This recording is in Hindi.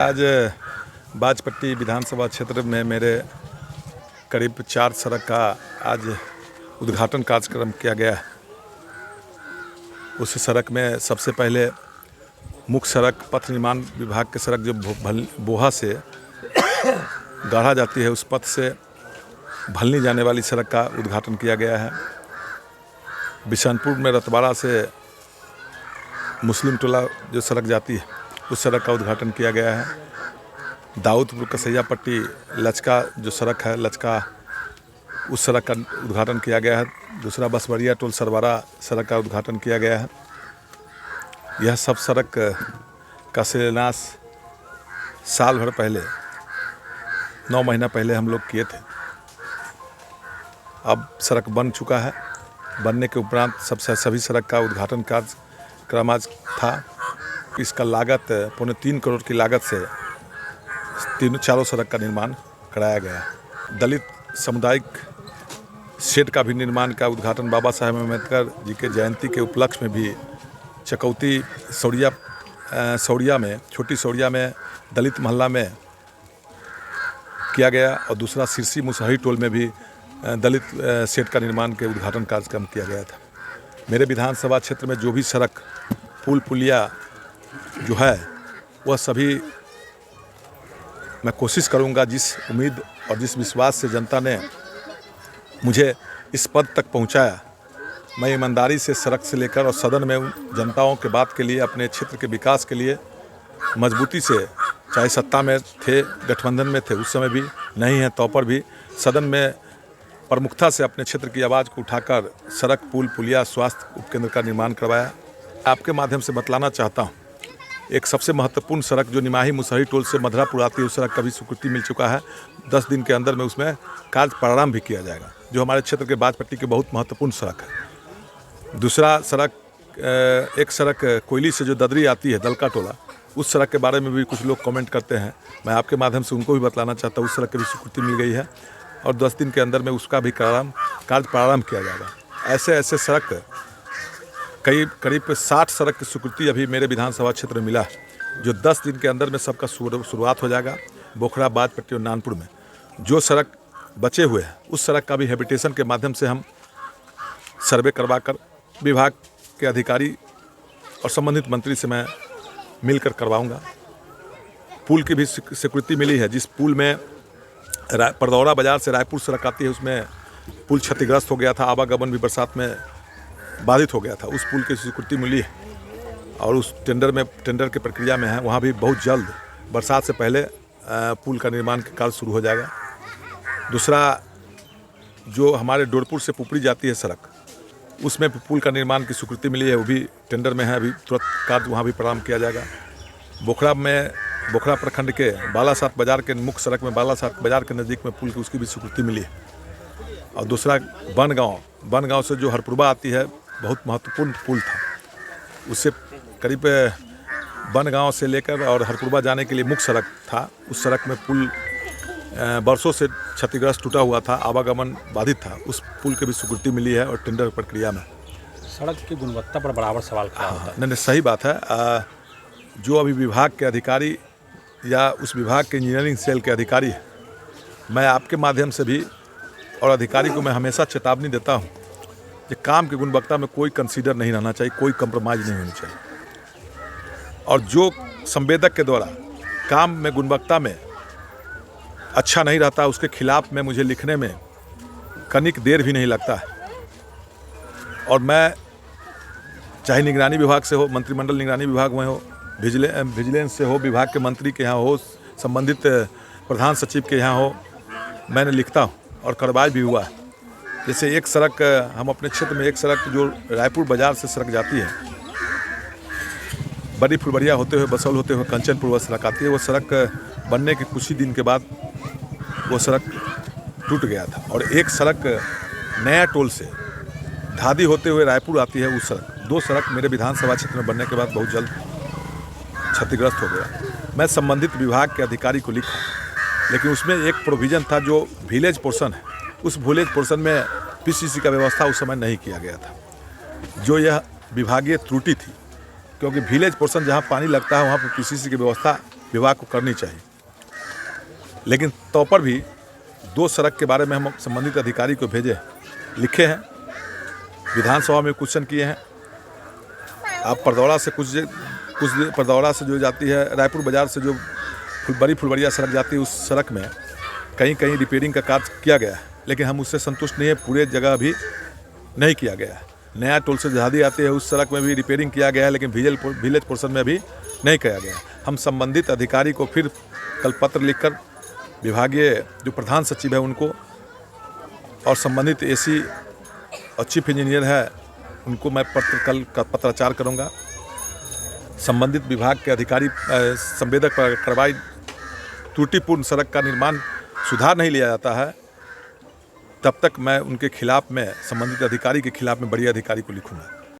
आज बाजपट्टी विधानसभा क्षेत्र में मेरे करीब 4 सड़क का आज उद्घाटन कार्यक्रम किया गया है। उस सड़क में सबसे पहले मुख्य सड़क पथ निर्माण विभाग की सड़क जो बोहा से गाढ़ा जाती है, उस पथ से भलनी जाने वाली सड़क का उद्घाटन किया गया है। बिशनपुर में रतवाड़ा से मुस्लिम टोला जो सड़क जाती है, उस सड़क का उद्घाटन किया गया है। दाऊदपुर कसैया पट्टी लचका जो सड़क है, लचका उस सड़क का उद्घाटन किया गया है। दूसरा बसवरिया टोल सरवारा सड़क का उद्घाटन किया गया है। यह सब सड़क का शिलान्यास साल भर पहले 9 महीना पहले हम लोग किए थे। अब सड़क बन चुका है। बनने के उपरांत सभी सड़क का उद्घाटन कार्यक्रम आज था। इसका लागत 2.25 करोड़ की लागत से चारों सड़क का निर्माण कराया गया। दलित सामुदायिक शेड का भी निर्माण का उद्घाटन बाबा साहेब अम्बेडकर जी के जयंती के उपलक्ष्य में भी चकौती सौड़िया में, छोटी सौड़िया में दलित मोहल्ला में किया गया। और दूसरा सिरसी मुसहरी टोल में भी दलित शेड का निर्माण के उद्घाटन कार्यक्रम किया गया था। मेरे विधानसभा क्षेत्र में जो भी सड़क पुल पुलिया जो है, वह सभी मैं कोशिश करूंगा, जिस उम्मीद और जिस विश्वास से जनता ने मुझे इस पद तक पहुंचाया, मैं ईमानदारी से सड़क से लेकर और सदन में उन जनताओं के बात के लिए, अपने क्षेत्र के विकास के लिए मजबूती से, चाहे सत्ता में थे, गठबंधन में थे, उस समय भी नहीं है तो पर भी सदन में प्रमुखता से अपने क्षेत्र की आवाज़ को उठाकर सड़क, पुल पुलिया, स्वास्थ्य उपकेंद्र का निर्माण करवाया। आपके माध्यम से बतलाना चाहता हूँ, एक सबसे महत्वपूर्ण सड़क जो निमाही मुसहरी टोल से मधुरापुर आती है, उस सड़क का भी स्वीकृति मिल चुका है। 10 दिन के अंदर में उसमें कार्य प्रारंभ भी किया जाएगा, जो हमारे क्षेत्र के बाजपट्टी की बहुत महत्वपूर्ण सड़क है। दूसरा सड़क, एक सड़क कोयली से जो ददरी आती है, दलका टोला, उस सड़क के बारे में भी कुछ लोग कमेंट करते हैं। मैं आपके माध्यम से उनको भी बतलाना चाहता हूँ, उस सड़क की भी स्वीकृति मिल गई है और 10 दिन के अंदर में उसका भी कार्य प्रारंभ किया जाएगा। ऐसे सड़क करीब 60 सड़क की स्वीकृति अभी मेरे विधानसभा क्षेत्र में मिला है, जो 10 दिन के अंदर में सबका शुरुआत हो जाएगा। बोखरा, बाजपट्टी और नानपुर में जो सड़क बचे हुए हैं, उस सड़क का भी हैबिटेशन के माध्यम से हम सर्वे करवाकर विभाग के अधिकारी और संबंधित मंत्री से मैं मिलकर करवाऊंगा। पुल की भी स्वीकृति मिली है, जिस पुल में परदौरा बाजार से रायपुर सड़क आती है, उसमें पुल क्षतिग्रस्त हो गया था, आवागमन भी बरसात में बाधित हो गया था। उस पुल की स्वीकृति मिली है और उस टेंडर की प्रक्रिया में है। वहाँ भी बहुत जल्द बरसात से पहले पुल का निर्माण का कार्य शुरू हो जाएगा। दूसरा, जो हमारे डोरपुर से पुपड़ी जाती है सड़क, उसमें पुल का निर्माण की स्वीकृति मिली है, वो भी टेंडर में है। अभी तुरंत कार्य वहाँ भी प्रारंभ किया जाएगा। बोखरा प्रखंड के बालासात बाजार के मुख्य सड़क में, बालासात बाजार के नज़दीक में पुल की, उसकी भी स्वीकृति मिली है। और दूसरा बनगांव से जो हरपुरबा आती है, बहुत महत्वपूर्ण पुल था। उससे करीब बनगांव से लेकर और हरपुरबा जाने के लिए मुख्य सड़क था। उस सड़क में पुल बरसों से क्षतिग्रस्त, टूटा हुआ था, आवागमन बाधित था। उस पुल की भी स्वीकृति मिली है और टेंडर प्रक्रिया में। सड़क की गुणवत्ता पर बराबर सवाल खड़ा होता है। नहीं, सही बात है। जो अभी विभाग के अधिकारी या उस विभाग के इंजीनियरिंग सेल के अधिकारी हैं, मैं आपके माध्यम से भी और अधिकारी को मैं हमेशा चेतावनी देता हूँ कि काम की गुणवत्ता में कोई कंसीडर नहीं रहना चाहिए, कोई कंप्रोमाइज़ नहीं होनी चाहिए। और जो संवेदक के द्वारा काम में गुणवत्ता में अच्छा नहीं रहता, उसके खिलाफ में मुझे लिखने में कनिक देर भी नहीं लगता है। और मैं चाहे निगरानी विभाग से हो, मंत्रिमंडल निगरानी विभाग में हो, विजिलेंस से हो, विभाग के मंत्री के यहाँ हो, संबंधित प्रधान सचिव के यहाँ हो, मैंने लिखता हूँ और कार्रवाई भी हुआ है। जैसे एक सड़क, हम अपने क्षेत्र में एक सड़क जो रायपुर बाजार से सड़क जाती है, बड़ी फुलबरिया होते हुए, बसौल होते हुए कंचनपुर वह सड़क आती है, वो सड़क बनने के कुछ ही दिन के बाद वो सड़क टूट गया था। और एक सड़क नया टोल से धादी होते हुए रायपुर आती है, उस सड़क, 2 सड़क मेरे विधानसभा क्षेत्र में बनने के बाद बहुत जल्द क्षतिग्रस्त हो गया। मैं संबंधित विभाग के अधिकारी को लिखा, लेकिन उसमें एक प्रोविज़न था जो विलेज पोर्शन है, उस विलेज पोर्शन में पीसीसी का व्यवस्था उस समय नहीं किया गया था, जो यह विभागीय त्रुटि थी। क्योंकि विलेज पोर्शन जहाँ पानी लगता है वहाँ पर पीसीसी की व्यवस्था विभाग को करनी चाहिए। लेकिन तो पर भी 2 सड़क के बारे में हम संबंधित अधिकारी को भेजे, लिखे हैं, विधानसभा में क्वेश्चन किए हैं। आप परदौड़ा से कुछ परदौड़ा से जो जाती है रायपुर बाज़ार से जो बड़ी फुलवरिया सड़क जाती है, उस सड़क में कहीं कहीं रिपेयरिंग का कार्य किया गया है, लेकिन हम उससे संतुष्ट नहीं है। पूरे जगह अभी नहीं किया गया है। नया टोल से जहादी आती है, उस सड़क में भी रिपेयरिंग किया गया है, लेकिन विलेज पोर्शन में अभी नहीं किया गया। हम संबंधित अधिकारी को फिर कल पत्र लिखकर विभागीय जो प्रधान सचिव है उनको और संबंधित एसी और चीफ इंजीनियर है उनको मैं कल का पत्राचार करूंगा। संबंधित विभाग के अधिकारी संवेदक पर कार्रवाई, त्रुटिपूर्ण सड़क का निर्माण सुधार नहीं लिया जाता है, तब तक मैं उनके खिलाफ में संबंधित अधिकारी के खिलाफ में बड़ी अधिकारी को लिखूंगा।